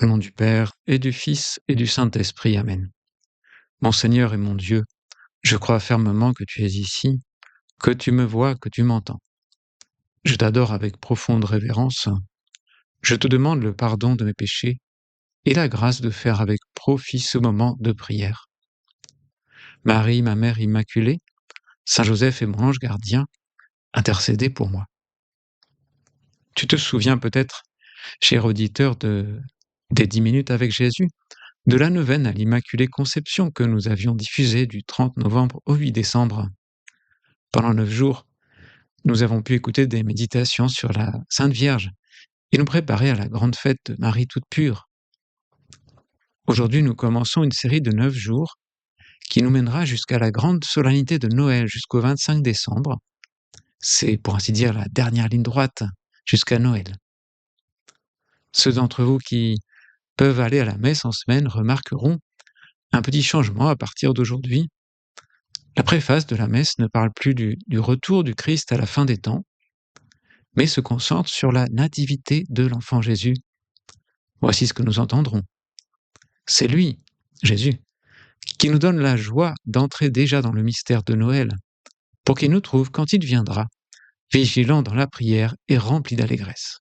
Au nom du Père, et du Fils, et du Saint-Esprit. Amen. Mon Seigneur et mon Dieu, je crois fermement que tu es ici, que tu me vois, que tu m'entends. Je t'adore avec profonde révérence. Je te demande le pardon de mes péchés et la grâce de faire avec profit ce moment de prière. Marie, ma Mère Immaculée, Saint Joseph et mon ange gardien, intercédez pour moi. Tu te souviens peut-être, cher auditeur, des 10 minutes avec Jésus, de la neuvaine à l'Immaculée Conception que nous avions diffusée du 30 novembre au 8 décembre. Pendant 9 jours, nous avons pu écouter des méditations sur la Sainte Vierge et nous préparer à la grande fête de Marie toute pure. Aujourd'hui, nous commençons une série de 9 jours qui nous mènera jusqu'à la grande solennité de Noël, jusqu'au 25 décembre. C'est, pour ainsi dire, la dernière ligne droite jusqu'à Noël. Ceux d'entre vous qui peuvent aller à la messe en semaine remarqueront un petit changement à partir d'aujourd'hui. La préface de la messe ne parle plus du retour du Christ à la fin des temps, mais se concentre sur la nativité de l'enfant Jésus. Voici ce que nous entendrons. C'est lui, Jésus, qui nous donne la joie d'entrer déjà dans le mystère de Noël, pour qu'il nous trouve, quand il viendra, vigilants dans la prière et remplis d'allégresse.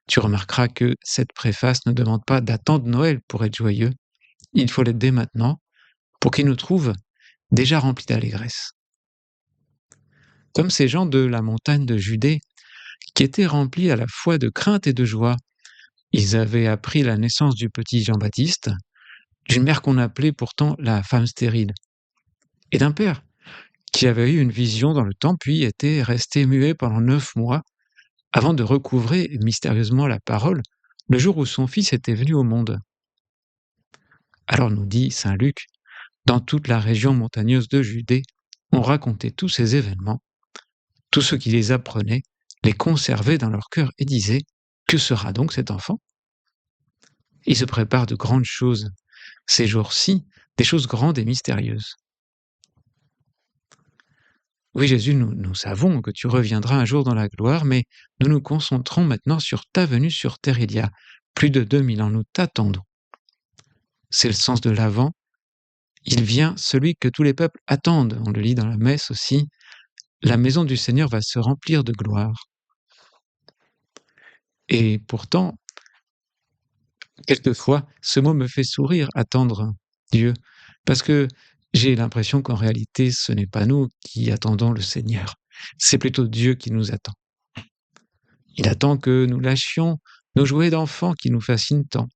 Tu remarqueras que cette préface ne demande pas d'attendre Noël pour être joyeux. Il faut l'être dès maintenant, pour qu'il nous trouve déjà remplis d'allégresse. Comme ces gens de la montagne de Judée, qui étaient remplis à la fois de crainte et de joie. Ils avaient appris la naissance du petit Jean-Baptiste, d'une mère qu'on appelait pourtant la femme stérile, et d'un père qui avait eu une vision dans le temps, puis était resté muet pendant 9 mois, avant de recouvrer mystérieusement la parole, le jour où son fils était venu au monde. Alors nous dit saint Luc, dans toute la région montagneuse de Judée, on racontait tous ces événements. Tous ceux qui les apprenaient les conservaient dans leur cœur et disaient « Que sera donc cet enfant ?» Il se prépare de grandes choses, ces jours-ci, des choses grandes et mystérieuses. Oui, Jésus, nous savons que tu reviendras un jour dans la gloire, mais nous nous concentrons maintenant sur ta venue sur terre il y a plus de 2000 ans. Nous t'attendons. C'est le sens de l'Avent. Il vient celui que tous les peuples attendent. On le lit dans la messe aussi. La maison du Seigneur va se remplir de gloire. Et pourtant, quelquefois, ce mot me fait sourire, attendre Dieu, parce que j'ai l'impression qu'en réalité, ce n'est pas nous qui attendons le Seigneur, c'est plutôt Dieu qui nous attend. Il attend que nous lâchions nos jouets d'enfants qui nous fascinent tant.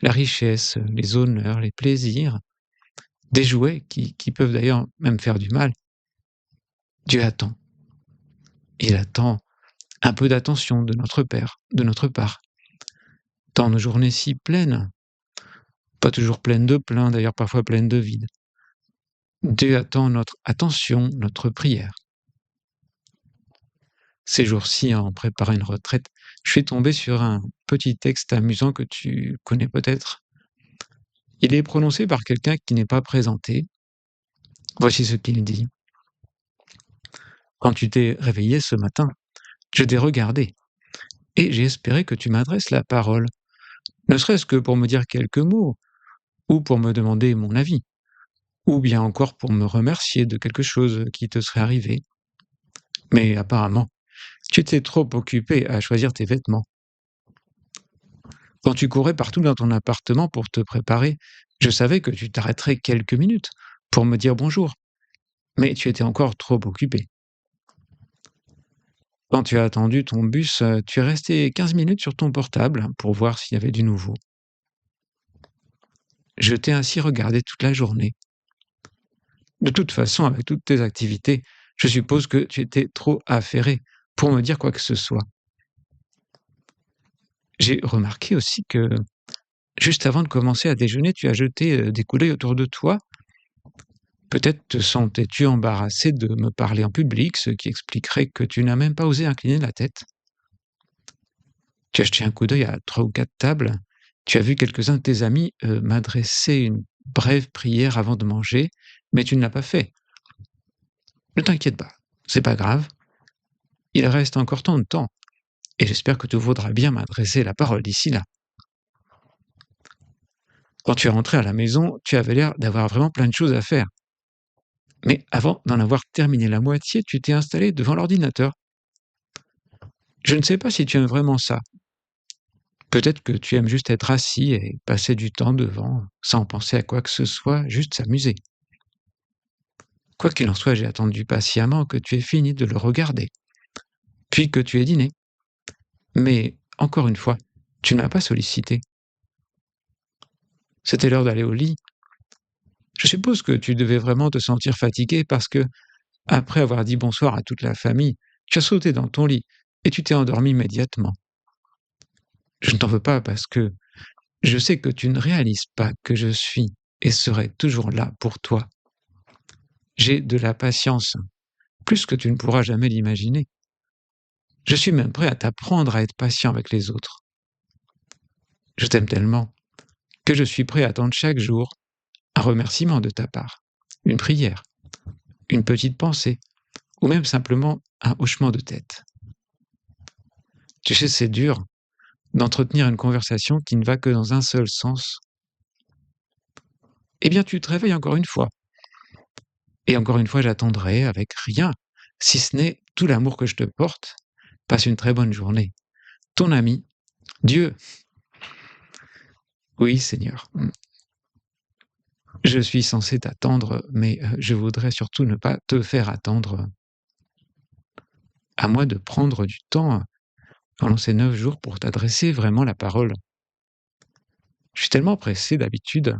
La richesse, les honneurs, les plaisirs, des jouets qui peuvent d'ailleurs même faire du mal. Dieu attend. Il attend un peu d'attention de notre Père, de notre part. Dans nos journées si pleines, pas toujours pleines de plein, d'ailleurs parfois pleines de vide. Dieu attend notre attention, notre prière. Ces jours-ci, en préparant une retraite, je suis tombé sur un petit texte amusant que tu connais peut-être. Il est prononcé par quelqu'un qui n'est pas présenté. Voici ce qu'il dit. Quand tu t'es réveillé ce matin, je t'ai regardé et j'ai espéré que tu m'adresses la parole, ne serait-ce que pour me dire quelques mots, ou pour me demander mon avis, ou bien encore pour me remercier de quelque chose qui te serait arrivé. Mais apparemment, tu étais trop occupé à choisir tes vêtements. Quand tu courais partout dans ton appartement pour te préparer, je savais que tu t'arrêterais quelques minutes pour me dire bonjour, mais tu étais encore trop occupé. Quand tu as attendu ton bus, tu es resté 15 minutes sur ton portable pour voir s'il y avait du nouveau. Je t'ai ainsi regardé toute la journée. De toute façon, avec toutes tes activités, je suppose que tu étais trop affairé pour me dire quoi que ce soit. J'ai remarqué aussi que, juste avant de commencer à déjeuner, tu as jeté des coups d'œil autour de toi. Peut-être te sentais-tu embarrassé de me parler en public, ce qui expliquerait que tu n'as même pas osé incliner la tête. Tu as jeté un coup d'œil à 3 ou 4 tables. Tu as vu quelques-uns de tes amis m'adresser une brève prière avant de manger, mais tu ne l'as pas fait. Ne t'inquiète pas, c'est pas grave. Il reste encore tant de temps. et j'espère que tu voudras bien m'adresser la parole d'ici là. Quand tu es rentré à la maison, tu avais l'air d'avoir vraiment plein de choses à faire. Mais avant d'en avoir terminé la moitié, tu t'es installé devant l'ordinateur. Je ne sais pas si tu aimes vraiment ça. Peut-être que tu aimes juste être assis et passer du temps devant, sans penser à quoi que ce soit, juste s'amuser. Quoi qu'il en soit, j'ai attendu patiemment que tu aies fini de le regarder, puis que tu aies dîné. Mais, encore une fois, tu ne m'as pas sollicité. C'était l'heure d'aller au lit. Je suppose que tu devais vraiment te sentir fatigué parce que, après avoir dit bonsoir à toute la famille, tu as sauté dans ton lit et tu t'es endormi immédiatement. Je ne t'en veux pas parce que je sais que tu ne réalises pas que je suis et serai toujours là pour toi. J'ai de la patience, plus que tu ne pourras jamais l'imaginer. Je suis même prêt à t'apprendre à être patient avec les autres. Je t'aime tellement que je suis prêt à attendre chaque jour un remerciement de ta part, une prière, une petite pensée, ou même simplement un hochement de tête. Tu sais, c'est dur d'entretenir une conversation qui ne va que dans un seul sens. Eh bien, tu te réveilles encore une fois. Et encore une fois, j'attendrai avec rien, si ce n'est tout l'amour que je te porte. Passe une très bonne journée. Ton ami, Dieu. Oui, Seigneur. Je suis censé t'attendre, mais je voudrais surtout ne pas te faire attendre. À moi de prendre du temps pendant ces 9 jours pour t'adresser vraiment la parole. Je suis tellement pressé d'habitude.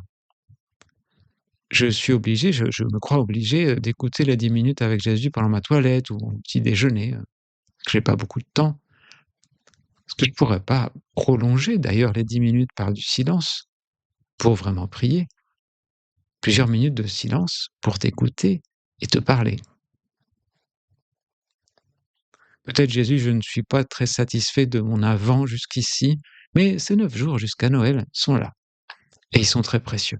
Je suis obligé, je me crois obligé d'écouter les 10 minutes avec Jésus pendant ma toilette ou mon petit déjeuner, que j'ai pas beaucoup de temps. Est-ce que je pourrais pas prolonger d'ailleurs les 10 minutes par du silence pour vraiment prier? Plusieurs minutes de silence pour t'écouter et te parler. Peut-être Jésus, je ne suis pas très satisfait de mon avant jusqu'ici, mais ces 9 jours jusqu'à Noël sont là et ils sont très précieux.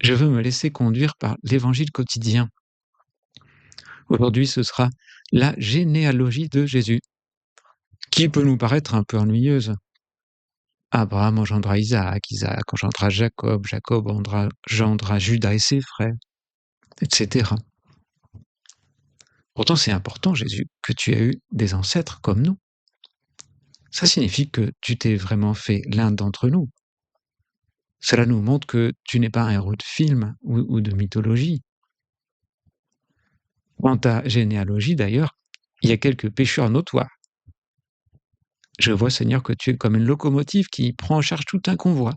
Je veux me laisser conduire par l'évangile quotidien. Aujourd'hui, ce sera la généalogie de Jésus, qui peut nous paraître un peu ennuyeuse. Abraham engendra Isaac, Isaac engendra Jacob, Jacob engendra Judas et ses frères, etc. Pourtant, c'est important, Jésus, que tu aies eu des ancêtres comme nous. Ça signifie que tu t'es vraiment fait l'un d'entre nous. Cela nous montre que tu n'es pas un héros de film ou de mythologie. Dans ta généalogie, d'ailleurs, il y a quelques pécheurs notoires. Je vois, Seigneur, que tu es comme une locomotive qui prend en charge tout un convoi.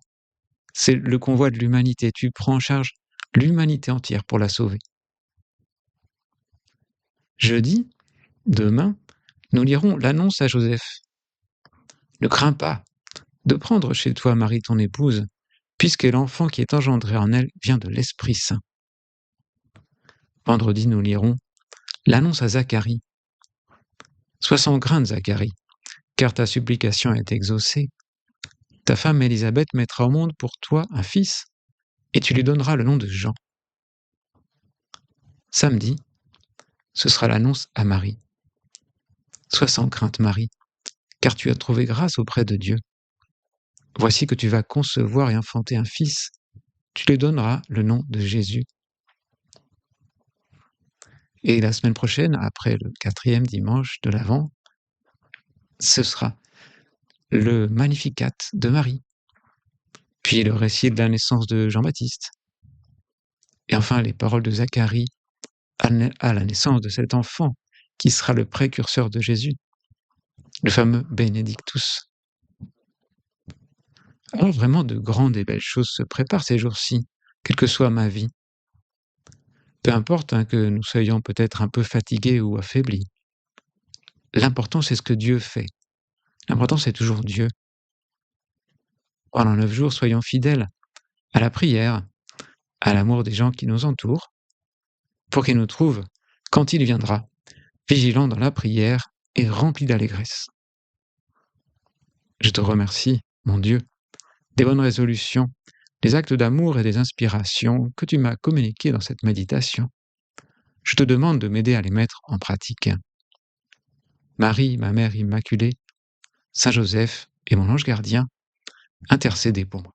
C'est le convoi de l'humanité. Tu prends en charge l'humanité entière pour la sauver. Jeudi, demain, nous lirons l'annonce à Joseph. Ne crains pas de prendre chez toi Marie ton épouse, puisque l'enfant qui est engendré en elle vient de l'Esprit Saint. Vendredi, nous lirons l'annonce à Zacharie. Sois sans crainte, Zacharie, car ta supplication est exaucée. Ta femme Élisabeth mettra au monde pour toi un fils, et tu lui donneras le nom de Jean. Samedi, ce sera l'annonce à Marie. Sois sans crainte, Marie, car tu as trouvé grâce auprès de Dieu. Voici que tu vas concevoir et enfanter un fils. Tu lui donneras le nom de Jésus. Et la semaine prochaine, après le 4e dimanche de l'Avent, ce sera le Magnificat de Marie, puis le récit de la naissance de Jean-Baptiste, et enfin les paroles de Zacharie à la naissance de cet enfant qui sera le précurseur de Jésus, le fameux Benedictus. Alors vraiment de grandes et belles choses se préparent ces jours-ci, quelle que soit ma vie. Peu importe que nous soyons peut-être un peu fatigués ou affaiblis. L'important, c'est ce que Dieu fait. L'important, c'est toujours Dieu. Pendant 9 jours, soyons fidèles à la prière, à l'amour des gens qui nous entourent, pour qu'ils nous trouvent, quand il viendra, vigilants dans la prière et remplis d'allégresse. Je te remercie, mon Dieu, des bonnes résolutions, des actes d'amour et des inspirations que tu m'as communiqués dans cette méditation. Je te demande de m'aider à les mettre en pratique. Marie, ma mère immaculée, Saint Joseph et mon ange gardien, intercédez pour moi.